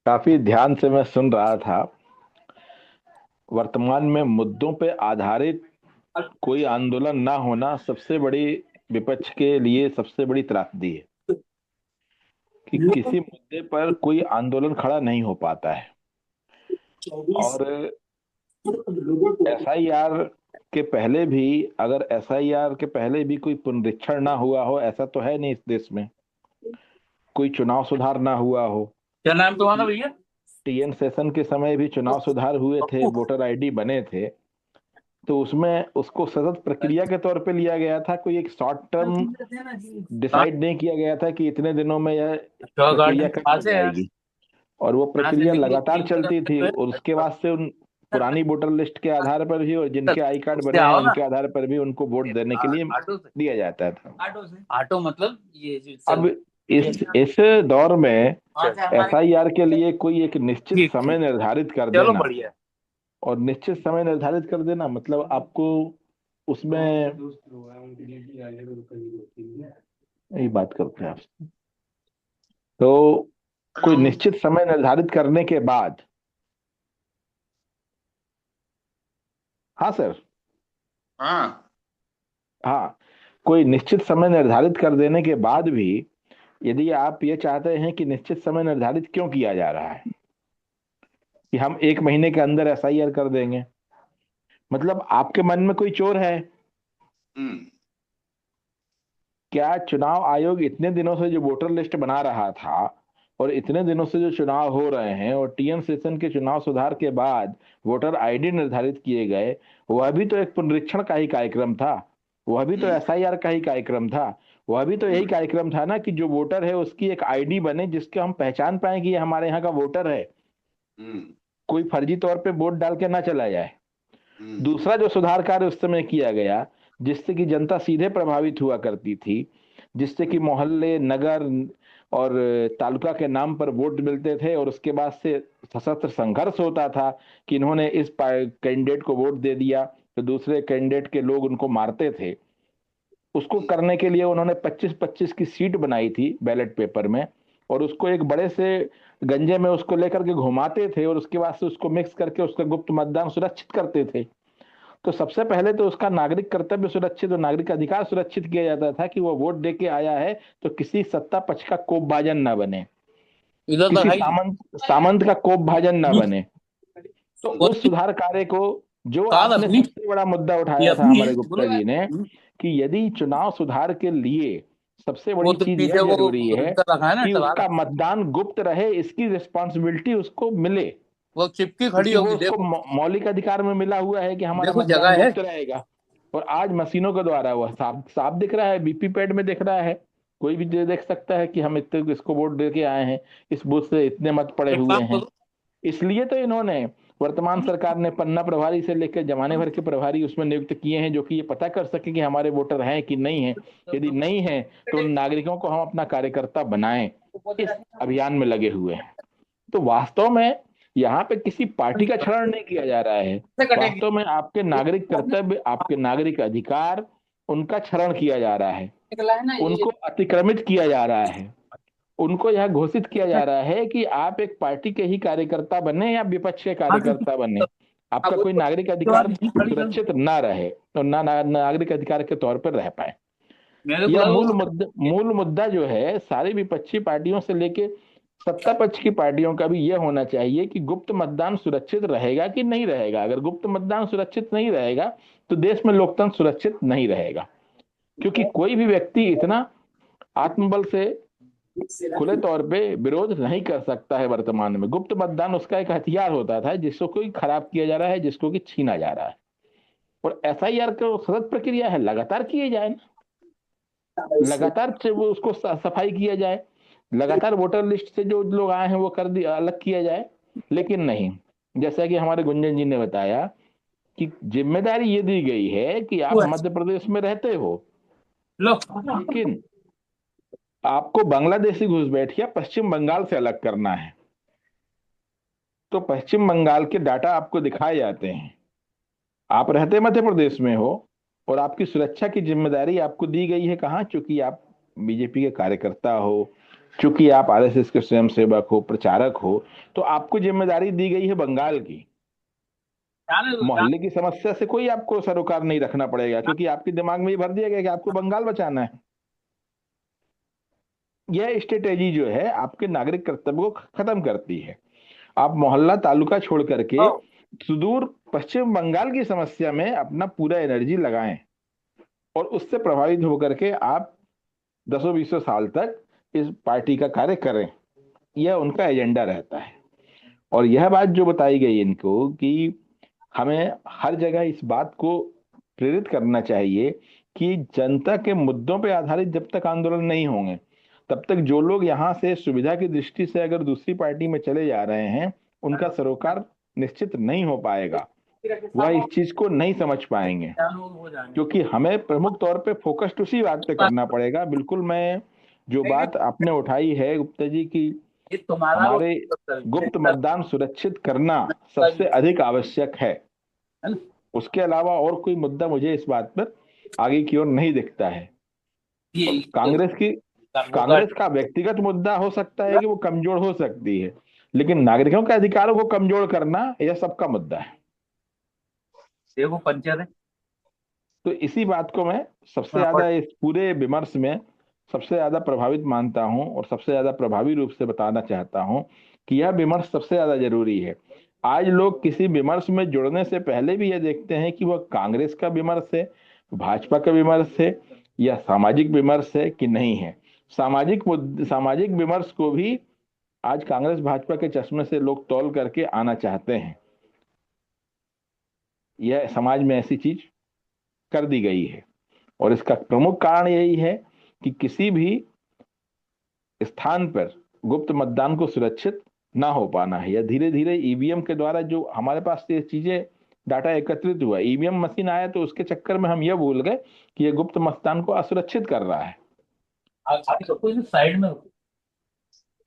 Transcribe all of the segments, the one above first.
काफी ध्यान से मैं सुन रहा था। वर्तमान में मुद्दों पे आधारित कोई आंदोलन ना होना सबसे बड़ी, विपक्ष के लिए सबसे बड़ी त्रासदी है कि किसी मुद्दे पर कोई आंदोलन खड़ा नहीं हो पाता है। और एसआईआर के पहले भी, अगर एसआईआर के पहले भी कोई पुनरीक्षण ना हुआ हो, ऐसा तो है नहीं इस देश में। कोई चुनाव सुधार ना हुआ हो। क्या नाम तुम्हारा भैया? टीएन सेशन के समय भी चुनाव सुधार हुए थे, पप्पू। वोटर आईडी बने थे। तो उसमें उसको सतत प्रक्रिया के तौर पे लिया गया था, कोई एक शॉर्ट टर्म कहाँ? डिसाइड नहीं किया गया था कि इतने दिनों में यह शॉ प्रक्रिया गार्डन खत्म पास हो है यार। जाएगी। और वो यहाँ से प्रक्रिया निकलो लगातार 3 किलोमीटर चलती थी, तो और उसके है। बाद से उन पुरानी वोटर लिस्ट के आधार पर भी, और जिनके आई कार्ड उससे बने हैं आओ ना। उनके आधार पर भी उनको वोट देने के लिए ऑटो से। दिया जाता था। ऑटो मतलब ये जो अब चल। इस दौर में वहाँ से हमारे। एसआईआर के लिए कोई एक निश्चित ठीक समय ठीक। निर्धारित कर चलो देना, बढ़िया। और निश्चित समय निर्धारित कर देना मतलब आपको उसमें, यही बात करते हैं आपसे। तो कोई निश्चित समय निर्धारित करने के बाद, हाँ सर, हाँ। हाँ, कोई निश्चित समय निर्धारित कर देने के बाद भी यदि आप ये चाहते हैं कि निश्चित समय निर्धारित क्यों किया जा रहा है कि हम एक महीने के अंदर एसआईआर कर देंगे, मतलब आपके मन में कोई चोर है हम्म। क्या? चुनाव आयोग इतने दिनों से जो वोटर लिस्ट बना रहा था, और इतने दिनों से जो चुनाव हो रहे हैं, और टीएन सेशन के चुनाव सुधार के बाद वोटर आईडी निर्धारित किए गए, वह भी तो एक पुनरीक्षण का ही कार्यक्रम था। वह भी तो हम्म। एसआईआर का ही कार्यक्रम था। वह भी तो यही कार्यक्रम था ना कि जो वोटर है उसकी एक आईडी बने, जिसके हम पहचान पाए कि ये हमारे यहाँ का वोटर है। हम्म। कोई फर्जी तौर पे वोट डाल के ना चला जाए। हम्म। दूसरा जो सुधार कार्य उस समय किया गया, जिससे कि जनता सीधे प्रभावित हुआ करती थी, जिससे कि मोहल्ले, नगर और तालुका के नाम पर वोट मिलते थे, और उसके बाद से सशस्त्र संघर्ष होता था कि इन्होंने इस कैंडिडेट को वोट दे दिया तो दूसरे कैंडिडेट के लोग उनको मारते थे। उसको करने के लिए उन्होंने 25-25 की सीट बनाई थी बैलेट पेपर में, और उसको एक बड़े से गंजे में उसको लेकर के घुमाते थे, और उसके बाद से उसको मिक्स करके उसका गुप्त मतदान सुरक्षित करते थे। तो सबसे पहले तो उसका नागरिक कर्तव्य सुरक्षित और नागरिक अधिकार सुरक्षित किया जाता था कि वो वोट दे के आया है तो किसी सत्ता पक्ष का कोपभाजन ना बने, इधर तो किसी है ही नहीं। सामंत सामंत का कोपभाजन ना बने। तो कौन उस सी? सुधार कार्य को, जो कार आपने अपनी। सबसे बड़ा मुद्दा ये उठाया था अपनी है हमारे बोलो गुप्ता यार। जी ने, कि यदि चुनाव सुधार के लिए सबसे वो बड़ी तो चीज यह पीछे वो जरूरी है इधर रखा है ना कि टवाला। उसका मतदान गुप्त रहे, इसकी रिस्पॉन्सिबिलिटी उसको मिले, वो चिपकी खड़ी क्योंकि वो होगी उसको देखो। मौलिक अधिकार में मिला हुआ है कि हमारा देखो मतदान जगह है। गुप्त रहेगा। और आज मशीनों के द्वारा वह साफ साफ दिख रहा है, बीपी पैड में दिख रहा है। कोई भी देख सकता है कि हम इतने इसको वोट दे के आए हैं, इस बूथ से इतने मत पड़े एक हुए काम हैं। करो। इसलिए तो इन्होंने, वर्तमान सरकार ने पन्ना प्रभारी से लेकर जमाने भर के प्रभारी उसमें नियुक्त किए हैं, जो कि ये पता कर सके कि हमारे वोटर हैं कि नहीं है। यदि नहीं है तो उन नागरिकों को हम अपना कार्यकर्ता बनाएं, इस अभियान में लगे हुए हैं। तो वास्तव में यहाँ पे किसी पार्टी का क्षरण नहीं किया जा रहा है। से कटेगी। वास्तव में आपके नागरिक कर्तव्य, आपके नागरिक अधिकार, उनका क्षरण किया जा रहा है, निकला है ना ये। उनको अतिक्रमित किया जा रहा है। उनको यह घोषित किया जा रहा है कि आप एक पार्टी के ही कार्यकर्ता बने या विपक्ष के हाँ तो कार्यकर्ता बने, अब आपका वो कोई नागरिक तो अधिकार नहीं खड़ी कर। सुरक्षित ना रहे और नागरिक अधिकार के तौर पर रह पाए। मेरे को यह लगा मूल मुद्दा जो है सारी विपक्षी पार्टियों से लेके सत्ता पक्ष की पार्टियों का भी यह होना चाहिए कि गुप्त मतदान सुरक्षित रहेगा कि नहीं रहेगा। अगर गुप्त मतदान सुरक्षित नहीं रहेगा तो देश में लोकतंत्र सुरक्षित नहीं रहेगा, क्योंकि कोई भी व्यक्ति इतना आत्मबल से खुले तौर पे विरोध नहीं कर सकता है। वर्तमान में गुप्त मतदान उसका एक हथियार होता था, जिसको कोई खराब किया जा रहा है, जिसको कि छीना जा रहा है। और एसआईआर का सतत प्रक्रिया है, लगातार किए जाए ना, लगातार से वो उसको सफाई किया जाए, लगातार वोटर लिस्ट से जो लोग आए हैं वो कर दिया, अलग किया जाए। लेकिन नहीं, जैसा कि हमारे गुंजन जी ने बताया कि जिम्मेदारी ये दी गई है कि आप मध्य प्रदेश में रहते हो, लो। लेकिन आपको बांग्लादेशी घुसपैठिया पश्चिम बंगाल से अलग करना है। तो पश्चिम बंगाल के डाटा आपको दिखाए जाते हैं, आप रहते मध्य प्रदेश में हो, और आपकी सुरक्षा की जिम्मेदारी आपको दी गई है कहाँ? चूंकि आप बीजेपी के कार्यकर्ता हो, चूंकि आप आरएसएस के स्वयंसेवक हो, प्रचारक हो, तो आपको जिम्मेदारी दी गई है बंगाल की। मोहल्ले की समस्या से कोई आपको सरोकार नहीं रखना पड़ेगा, क्योंकि आपके दिमाग में ये भर दिया गया कि आपको बंगाल बचाना है। यह स्ट्रेटेजी जो है आपके नागरिक कर्तव्य को खत्म करती है। आप मोहल्ला तालुका छोड़ करके सुदूर पश्चिम बंगाल की समस्या में अपना पूरा एनर्जी लगाएं और उससे प्रभावित होकर के आप 10-20 साल तक इस पार्टी का कार्य करें। यह उनका एजेंडा रहता है। और यह बात जो बताई गई इनको कि हमें हर जगह इस बात को प्रेरित करना चाहिए कि जनता के मुद्दों पर आधारित जब तक आंदोलन नहीं होंगे, तब तक जो लोग यहाँ से सुविधा की दृष्टि से अगर दूसरी पार्टी में चले जा रहे हैं, उनका सरोकार निश्चित नहीं हो पाएगा। वह इस चीज को नहीं समझ पाएंगे, क्योंकि हमें प्रमुख तौर पे फोकस उसी बात पे करना पड़ेगा। बिल्कुल, मैं जो बात आपने उठाई है गुप्ता जी की, हमारे गुप्त मतदान सुरक्षित करना सबसे अधिक आवश्यक है। उसके अलावा और कोई मुद्दा मुझे इस बात पर आगे की ओर नहीं दिखता है। कांग्रेस का व्यक्तिगत मुद्दा हो सकता है कि वो कमजोर हो सकती है, लेकिन नागरिकों के अधिकारों को कमजोर करना यह सबका मुद्दा है। देखो पंचायत है। तो इसी बात को मैं सबसे ज्यादा इस पूरे विमर्श में सबसे ज्यादा प्रभावित मानता हूं और सबसे ज्यादा प्रभावी रूप से बताना चाहता हूं कि यह विमर्श सबसे ज्यादा जरूरी है। आज लोग किसी विमर्श में जुड़ने से पहले भी यह देखते हैं कि वह कांग्रेस का विमर्श है, भाजपा का विमर्श है, या सामाजिक विमर्श है कि नहीं है। सामाजिक विमर्श को भी आज कांग्रेस भाजपा के चश्मे से लोग तौल करके आना चाहते हैं। यह समाज में ऐसी चीज कर दी गई है, और इसका प्रमुख कारण यही है कि किसी भी स्थान पर गुप्त मतदान को सुरक्षित ना हो पाना है, या धीरे धीरे ईवीएम के द्वारा जो हमारे पास ये चीजें डाटा एकत्रित हुआ, ईवीएम मशीन आया तो उसके चक्कर में हम ये भूल गए कि ये गुप्त मतदान को असुरक्षित कर रहा है। साइड में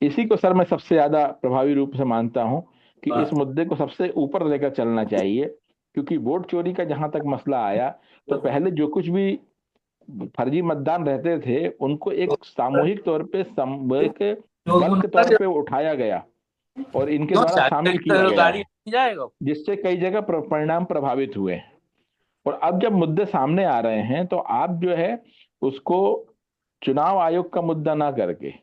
इसी को सर मैं सबसे ज्यादा प्रभावी रूप से मानता हूं कि इस मुद्दे को सबसे ऊपर लेकर चलना चाहिए। क्योंकि वोट चोरी का जहां तक मसला आया, तो पहले जो कुछ भी फर्जी मतदान रहते थे उनको एक सामूहिक तौर पे एक बल्क तौर पे उठाया गया और इनके द्वारा शामिल किया गया है, जाएगा। जिससे कई जगह परिणाम प्रभावित हुए। और अब जब मुद्दे सामने आ रहे हैं तो आप जो है उसको चुनाव आयोग का मुद्दा ना करके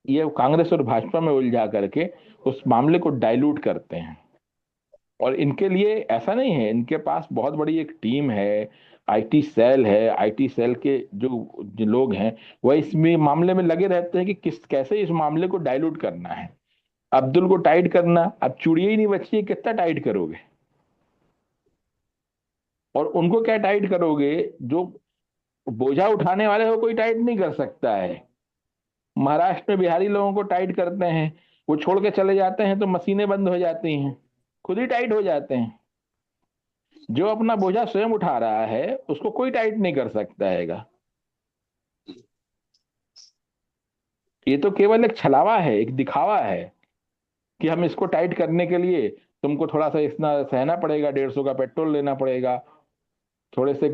ये कांग्रेस और भाजपा में उलझा करके उस मामले को डाइल्यूट करते हैं। और इनके लिए ऐसा नहीं है, इनके पास बहुत बड़ी एक टीम है, आईटी सेल है। आईटी सेल के जो लोग हैं वह इसमें मामले में लगे रहते हैं कि कैसे इस मामले को डाइल्यूट करना है। अब्दुल को टाइट करना, अब चूड़िया ही नहीं बची है, कितना टाइट करोगे? और उनको क्या टाइट करोगे? जो बोझा उठाने वाले को कोई टाइट नहीं कर सकता है। महाराष्ट्र में बिहारी लोगों को टाइट करते हैं, वो छोड़ के चले जाते हैं तो मशीनें बंद हो जाती हैं, खुद ही टाइट हो जाते हैं। जो अपना बोझा स्वयं उठा रहा है उसको कोई टाइट नहीं कर सकता हैगा। ये तो केवल एक छलावा है, एक दिखावा है कि हम इसको टाइट करने के लिए तुमको थोड़ा सा इतना सहना पड़ेगा, 150 का पेट्रोल लेना पड़ेगा, थोड़े से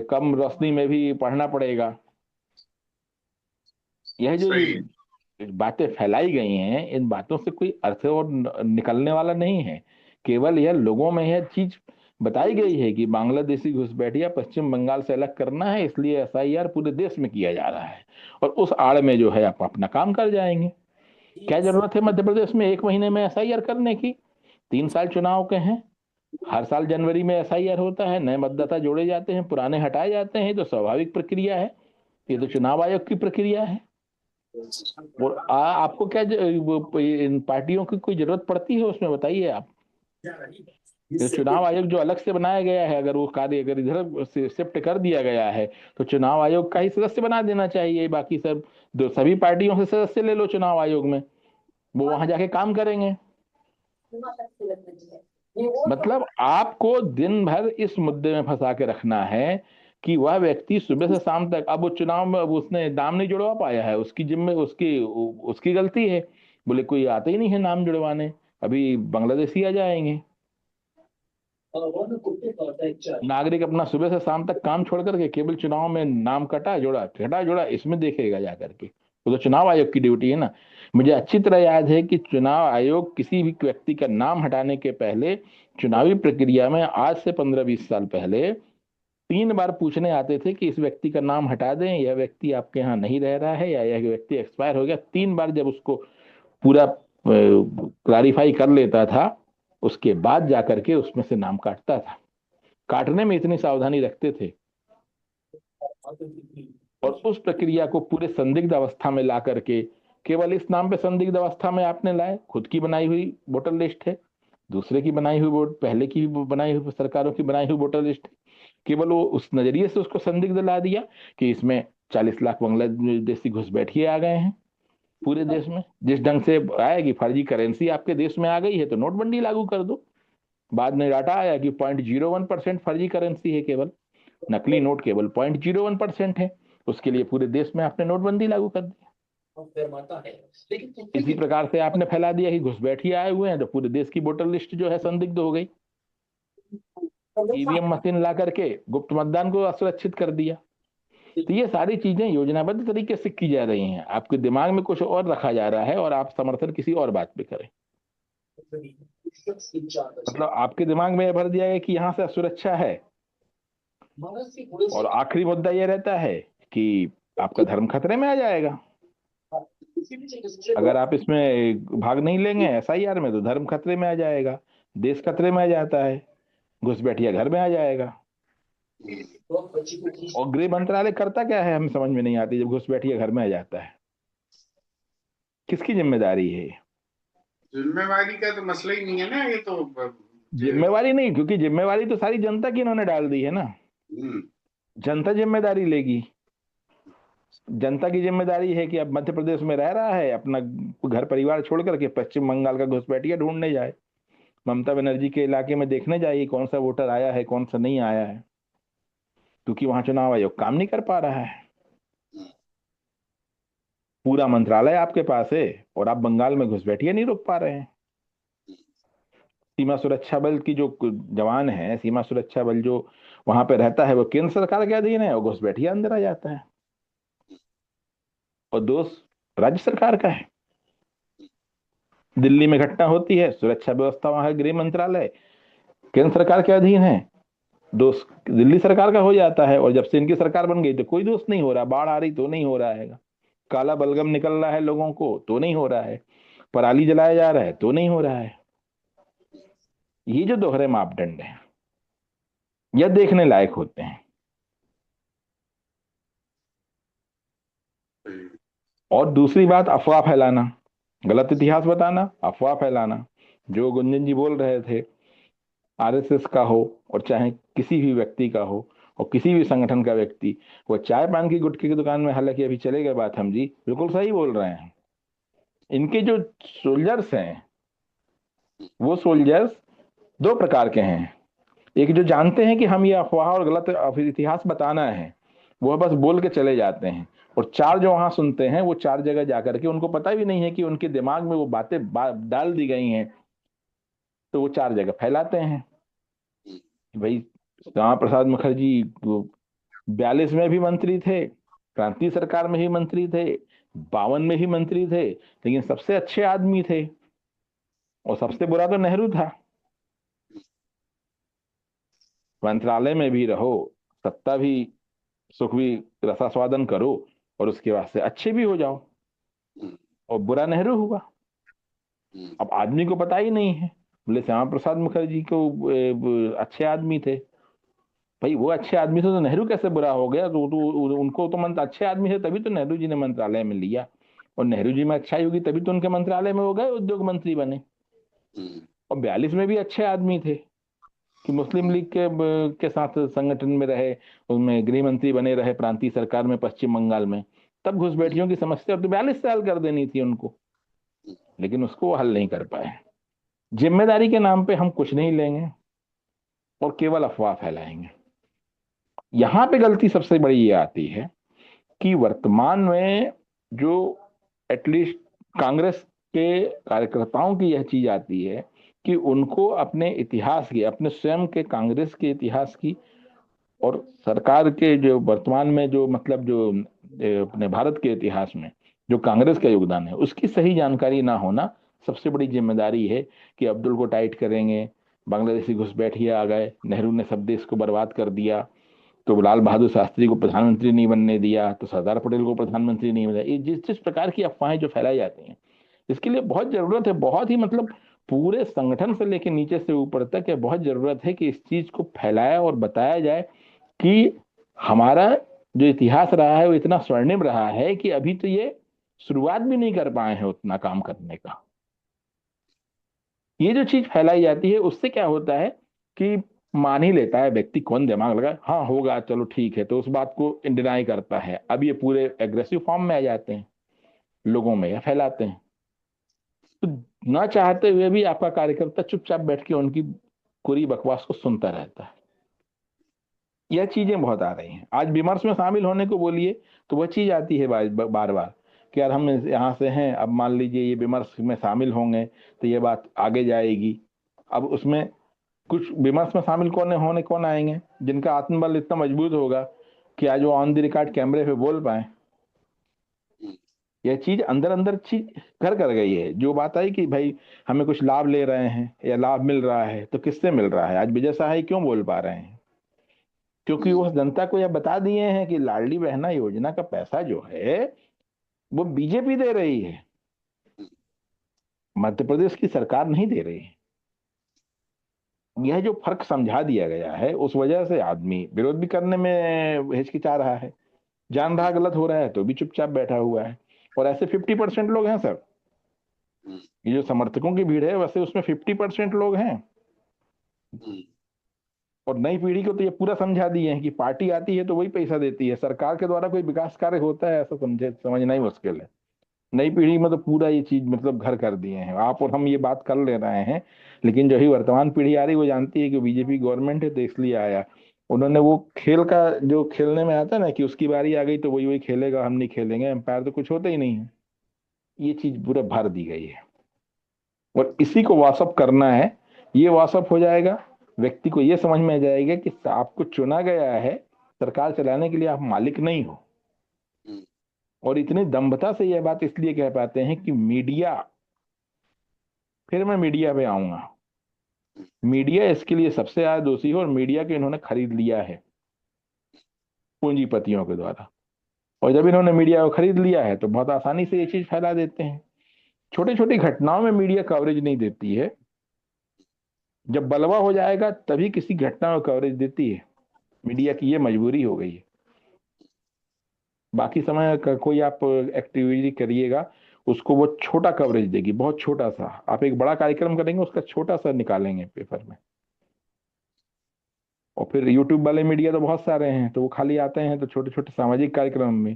कम रोशनी में भी पढ़ना पड़ेगा। यह जो ये बातें फैलाई गई हैं, इन बातों से कोई अर्थ और निकलने वाला नहीं है। केवल यह लोगों में यह चीज बताई गई है कि बांग्लादेशी घुसपैठिया पश्चिम बंगाल से अलग करना है, इसलिए एसआईआर पूरे देश में किया जा रहा है, और उस आड़ में जो है आप अपना काम कर जाएंगे। क्या जरूरत है मध्य प्रदेश में 1 महीने में एसआईआर करने की? 3 साल चुनाव के हैं, हर साल जनवरी में एसआईआर होता है, नए मतदाता जोड़े जाते हैं, पुराने हटाए जाते हैं। तो स्वाभाविक प्रक्रिया है, ये तो चुनाव आयोग की प्रक्रिया है। और आपको क्या इन पार्टियों की कोई जरूरत पड़ती है उसमें, बताइए आप? ये चुनाव आयोग जो अलग से बनाया गया है, अगर वो कार्य अगर इधर से शिफ्ट कर दिया गया है तो चुनाव आयोग का ही सदस्य बना देना चाहिए। बाकी सब सभी पार्टियों से सदस्य ले लो चुनाव आयोग में, वो वहां जाके काम करेंगे। मतलब आपको दिन भर इस मुद्दे में फंसा के रखना है कि वह व्यक्ति सुबह से शाम तक, अब वो चुनाव में अब उसने नाम नहीं जुड़वा पाया है, उसकी जिम्मे उसकी उसकी गलती है। बोले कोई आते ही नहीं है नाम जुड़वाने, अभी बांग्लादेशी आ जाएंगे। नागरिक अपना सुबह से शाम तक काम छोड़ करके केवल चुनाव में नाम कटा जोड़ा इसमें देखेगा जा करके। वो तो चुनाव आयोग की ड्यूटी है ना। मुझे अच्छी तरह याद है कि चुनाव आयोग किसी भी व्यक्ति का नाम हटाने के पहले चुनावी प्रक्रिया में आज से 15-20 साल पहले 3 बार पूछने आते थे कि इस व्यक्ति का नाम हटा दें, यह व्यक्ति आपके यहाँ नहीं रह रहा है, या यह व्यक्ति एक्सपायर हो गया। 3 बार जब उसको पूरा क्लैरिफाई कर लेता था, उसके बाद जाकर के उसमें से नाम काटता था। काटने में इतनी सावधानी रखते थे। और उस प्रक्रिया को पूरे संदिग्ध अवस्था में ला करके, केवल इस नाम पे संदिग्ध अवस्था में आपने लाए, खुद की बनाई हुई वोटर लिस्ट है, दूसरे की बनाई हुई वोट, पहले की बनाई हुई सरकारों की बनाई हुई वोटर लिस्ट है, केवल वो उस नजरिए से उसको संदिग्ध ला दिया कि इसमें 40 लाख बांग्लादेशी घुसपैठिए आ गए हैं पूरे देश में। जिस ढंग से आएगी फर्जी करेंसी आपके देश में आ गई है तो नोटबंदी लागू कर दो। बाद में डाटा आया कि 0.01% फर्जी करेंसी है, केवल नकली नोट केवल 0.01% है। उसके लिए पूरे देश में आपने नोटबंदी लागू कर दी। इसी प्रकार से आपने फैला दिया कि घुसपैठिए आए हुए हैं, तो पूरे देश की वोटर लिस्ट जो है संदिग्ध हो गई। ईवीएम मशीन ला करके गुप्त मतदान को असुरक्षित कर दिया। तो ये सारी चीजें योजनाबद्ध तरीके से की जा रही हैं। आपके दिमाग में कुछ और रखा जा रहा है और आप समर्थन किसी और बात पे करें। मतलब आपके दिमाग में यह भर दिया है कि यहाँ से असुरक्षा है। और आखिरी मुद्दा यह रहता है कि आपका धर्म खतरे में आ जाएगा। अगर आप इसमें भाग नहीं लेंगे एसआईआर में, तो धर्म खतरे में आ जाएगा, देश खतरे में आ जाता है, घुसपैठिया घर में आ जाएगा। और गृह मंत्रालय करता क्या है, हमें समझ में नहीं आती। जब घुसपैठिया घर में आ जाता है, किसकी जिम्मेदारी है? जिम्मेवारी का तो मसला ही नहीं है ना, ये तो जिम्मेवारी नहीं, क्योंकि जिम्मेवारी तो सारी जनता की इन्होंने डाल दी है ना। जनता जिम्मेदारी लेगी। जनता की जिम्मेदारी है कि अब मध्य प्रदेश में रह रहा है, अपना घर परिवार छोड़ करके पश्चिम बंगाल का घुसपैठिया ढूंढने जाए, ममता बनर्जी के इलाके में देखने जाइए कौन सा वोटर आया है कौन सा नहीं आया है, क्योंकि वहां चुनाव आयोग काम नहीं कर पा रहा है। पूरा मंत्रालय आपके पास है और आप बंगाल में घुसपैठिया नहीं रोक पा रहे हैं। सीमा सुरक्षा बल की जो जवान है, सीमा सुरक्षा बल जो वहां पे रहता है, वो केंद्र सरकार के अधीन है, और घुसपैठिया अंदर आ जाता है, और दोष राज्य सरकार का है। दिल्ली में घटना होती है, सुरक्षा व्यवस्था वहां है, गृह मंत्रालय केंद्र सरकार के अधीन है, दोष दिल्ली सरकार का हो जाता है। और जब से इनकी सरकार बन गई तो कोई दोष नहीं हो रहा। बाढ़ आ रही तो नहीं हो रहा है, काला बलगम निकल रहा है लोगों को तो नहीं हो रहा है, पराली जलाया जा रहा है तो नहीं हो रहा है। ये जो दोहरे मापदंड हैं, यह देखने लायक होते हैं। और दूसरी बात, अफवाह फैलाना, गलत इतिहास बताना, अफवाह फैलाना। जो गुंजन जी बोल रहे थे, आरएसएस का हो और चाहे किसी भी व्यक्ति का हो और किसी भी संगठन का व्यक्ति, वो चाय पान की गुटखे की दुकान में, हालांकि अभी चले गए बात, हम जी बिल्कुल सही बोल रहे हैं। इनके जो सोल्जर्स हैं, वो सोल्जर्स 2 प्रकार के हैं। एक जो जानते हैं कि हम ये अफवाह और गलत इतिहास बताना है, वो बस बोल के चले जाते हैं। और 4 जो वहां सुनते हैं, वो 4 जगह जाकर के उनको पता भी नहीं है कि उनके दिमाग में वो बातें डाल दी गई हैं, तो वो 4 जगह फैलाते हैं। भाई श्यामा प्रसाद मुखर्जी 42 में भी मंत्री थे, क्रांति सरकार में भी मंत्री थे, 52 में भी मंत्री थे, लेकिन सबसे अच्छे आदमी थे। और सबसे बुरा तो नेहरू था। मंत्रालय में भी रहो, सत्ता भी, सुख भी रसास्वादन करो, और उसके बाद से अच्छे भी हो जाओ। और बुरा नेहरू हुआ। अब आदमी को पता ही नहीं है। बोले श्यामा प्रसाद मुखर्जी को अच्छे आदमी थे। भाई वो अच्छे आदमी थे तो नेहरू कैसे बुरा हो गया? उनको तो मंत्र अच्छे आदमी थे, तभी तो नेहरू जी ने मंत्रालय में लिया। और नेहरू जी में अच्छाई होगी तभी तो उनके मंत्रालय में वो गए, उद्योग मंत्री बने। और 42 में भी अच्छे आदमी थे कि मुस्लिम लीग के साथ संगठन में रहे, उसमें गृह मंत्री बने रहे प्रांतीय सरकार में पश्चिम बंगाल में। तब घुसपैठियों की समस्या तो 42 साल कर देनी थी उनको, लेकिन उसको वो हल नहीं कर पाए। जिम्मेदारी के नाम पे हम कुछ नहीं लेंगे और केवल अफवाह फैलाएंगे। यहां पे गलती सबसे बड़ी ये आती है कि वर्तमान में जो एटलीस्ट कांग्रेस के कार्यकर्ताओं की यह चीज आती है कि उनको अपने इतिहास की, अपने स्वयं के कांग्रेस के इतिहास की, और सरकार के जो वर्तमान में जो मतलब जो अपने भारत के इतिहास में जो कांग्रेस का योगदान है उसकी सही जानकारी ना होना सबसे बड़ी जिम्मेदारी है। कि अब्दुल को टाइट करेंगे, बांग्लादेशी घुसपैठिए आ गए, नेहरू ने सब देश को बर्बाद कर दिया, तो लाल बहादुर शास्त्री को प्रधानमंत्री नहीं बनने दिया, तो सरदार पटेल को प्रधानमंत्री नहीं बनाया, ये जिस जिस प्रकार की अफवाहें जो फैलाई जाती हैं, इसके लिए बहुत जरूरत है, बहुत ही मतलब पूरे संगठन से लेकर नीचे से ऊपर तक है, बहुत जरूरत है कि इस चीज को फैलाया और बताया जाए कि हमारा जो इतिहास रहा है वो इतना स्वर्णिम रहा है कि अभी तो ये शुरुआत भी नहीं कर पाए हैं उतना काम करने का। ये जो चीज फैलाई जाती है उससे क्या होता है कि मान ही लेता है व्यक्ति, कौन दिमाग लगा, हाँ होगा चलो ठीक है, तो उस बात को डिनाई करता है। अब ये पूरे एग्रेसिव फॉर्म में आ जाते हैं, लोगों में या फैलाते हैं। तो ना चाहते हुए भी आपका कार्यकर्ता चुपचाप बैठ के उनकी पूरी बकवास को सुनता रहता है। यह चीजें बहुत आ रही हैं। आज विमर्श में शामिल होने को बोलिए तो वह चीज आती है बार बार कि यार हम यहाँ से हैं, अब मान लीजिए ये विमर्श में शामिल होंगे तो ये बात आगे जाएगी। अब उसमें कुछ विमर्श में शामिल कौन आएंगे, जिनका आत्मबल इतना मजबूत होगा कि आज वो ऑन द रिकॉर्ड कैमरे पे बोल पाए। यह चीज अंदर अंदर चीज घर कर गई है। जो बात आई कि भाई हमें कुछ लाभ ले रहे हैं या लाभ मिल रहा है, तो किससे मिल रहा है? आज विजय सहाय क्यों बोल पा रहे हैं? क्योंकि वो जनता को यह बता दिए हैं कि लाडली बहना योजना का पैसा जो है वो बीजेपी दे रही है, मध्य प्रदेश की सरकार नहीं दे रही है। यह जो फर्क समझा दिया गया है उस वजह से आदमी विरोध भी करने में हिचकिचा रहा है, जान रहा गलत हो रहा है तो भी चुपचाप बैठा हुआ है। और ऐसे 50% लोग हैं सर, ये जो समर्थकों की भीड़ है वैसे उसमें 50% लोग हैं। और नई पीढ़ी को तो ये पूरा समझा दिए हैं कि पार्टी आती है तो वही पैसा देती है, सरकार के द्वारा कोई विकास कार्य होता है ऐसा समझना ही मुश्किल है। नई पीढ़ी में तो पूरा ये चीज मतलब घर कर दिए हैं। आप और हम ये बात कर ले रहे हैं, लेकिन जो ही वर्तमान पीढ़ी आ रही वो जानती है कि बीजेपी गवर्नमेंट है तो इसलिए आया। उन्होंने वो खेल का जो खेलने में आता है ना कि उसकी बारी आ गई तो वही वही खेलेगा, हम नहीं खेलेंगे, एम्पायर तो कुछ होता ही नहीं है। ये चीज पूरा भर दी गई है और इसी को वाशअप करना है। ये वाशअप हो जाएगा, व्यक्ति को ये समझ में आ जाएगा कि आपको चुना गया है सरकार चलाने के लिए, आप मालिक नहीं हो। और इतनी दंभता से यह बात इसलिए कह पाते हैं कि मीडिया, फिर मैं मीडिया पे आऊंगा, मीडिया इसके लिए सबसे ज्यादा दोषी है और मीडिया के इन्होंने खरीद लिया है पूंजीपतियों के द्वारा। और जब इन्होंने मीडिया को खरीद लिया है तो बहुत आसानी से ये चीज फैला देते हैं। छोटी छोटी घटनाओं में मीडिया कवरेज नहीं देती है, जब बलवा हो जाएगा तभी किसी घटना में कवरेज देती है। मीडिया की ये मजबूरी हो गई है। बाकी समय का कोई आप एक्टिविटी करिएगा उसको वो छोटा कवरेज देगी, बहुत छोटा सा। आप एक बड़ा कार्यक्रम करेंगे उसका छोटा सा निकालेंगे पेपर में। और फिर यूट्यूब वाले मीडिया तो बहुत सारे हैं तो वो खाली आते हैं तो छोटे छोटे सामाजिक कार्यक्रम में।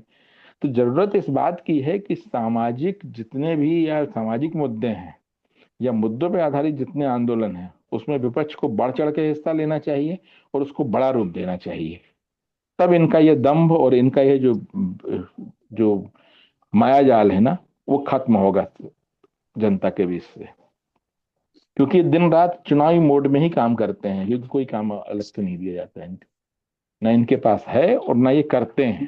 तो जरूरत इस बात की है कि सामाजिक जितने भी या सामाजिक मुद्दे हैं या मुद्दों पर आधारित जितने आंदोलन हैं उसमें विपक्ष को बढ़ चढ़ के हिस्सा लेना चाहिए और उसको बड़ा रूप देना चाहिए। तब इनका ये दंभ और इनका ये जो जो माया जाल है ना वो खत्म होगा जनता के बीच से। क्योंकि दिन रात चुनावी मोड में ही काम करते हैं, क्योंकि कोई काम अलग से नहीं दिया जाता है इनको, ना इनके पास है और ना ये करते हैं।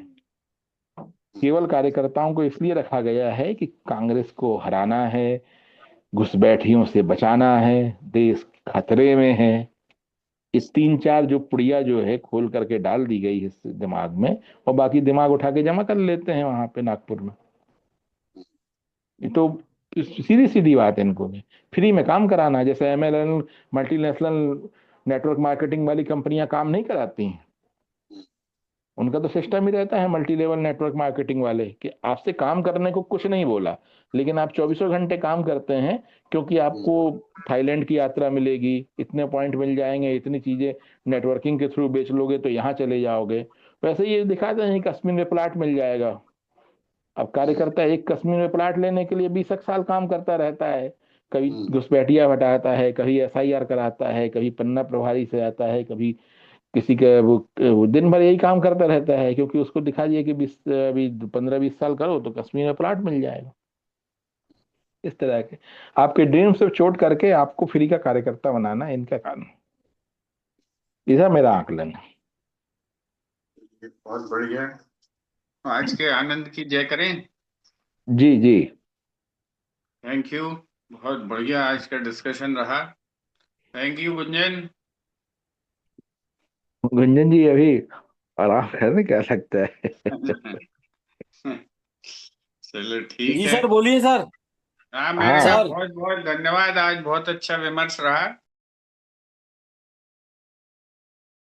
केवल कार्यकर्ताओं को इसलिए रखा गया है कि कांग्रेस को हराना है, घुसपैठियों से बचाना है, देश खतरे में है। इस तीन चार जो पुड़िया जो है खोल करके डाल दी गई है इस दिमाग में, और बाकी दिमाग उठा के जमा कर लेते हैं वहां पे नागपुर में। ये तो सीधी सीधी बात है इनको भी फ्री में काम कराना है। जैसे एमएलएन मल्टीनेशनल नेटवर्क मार्केटिंग वाली कंपनियां काम नहीं कराती हैं, उनका तो सिस्टम ही रहता है मल्टी लेवल नेटवर्क मार्केटिंग वाले कि आपसे काम करने को कुछ नहीं बोला, लेकिन आप चौबीसों घंटे काम करते हैं क्योंकि आपको थाईलैंड की यात्रा मिलेगी, इतने पॉइंट मिल जाएंगे, इतनी चीजें नेटवर्किंग के थ्रू बेच लोगे तो यहाँ चले जाओगे। वैसे ये दिखाते हैं कश्मीर में प्लाट मिल जाएगा। अब कार्यकर्ता एक कश्मीर में प्लाट लेने के लिए 20 साल काम करता रहता है, कभी घुसपैठिया हटाता है, कभी एसआईआर कराता है, कभी पन्ना प्रभारी से आता है, कभी किसी का वो दिन भर यही काम करता रहता है क्योंकि उसको दिखा दिया कि 15-20 साल करो तो कश्मीर में प्लाट मिल जाएगा। इस तरह के आपके ड्रीम से चोट करके आपको फ्री का कार्यकर्ता बनाना इनका काम, इधर मेरा आकलन है। बहुत बढ़िया। आज के आनंद की जय करें। जी जी। Thank you. बहुत बढ़िया आज का डिस्कशन रहा। Thank you Gunjan. गुंजन जी अभी आराम कर रहे, क्या लगता है? चलो ठीक जी है। सर, बोलिए सर। हाँ मैंने कहा हाँ सर। बहुत बहुत धन्यवाद, आज बहुत अच्छा विमर्श रहा।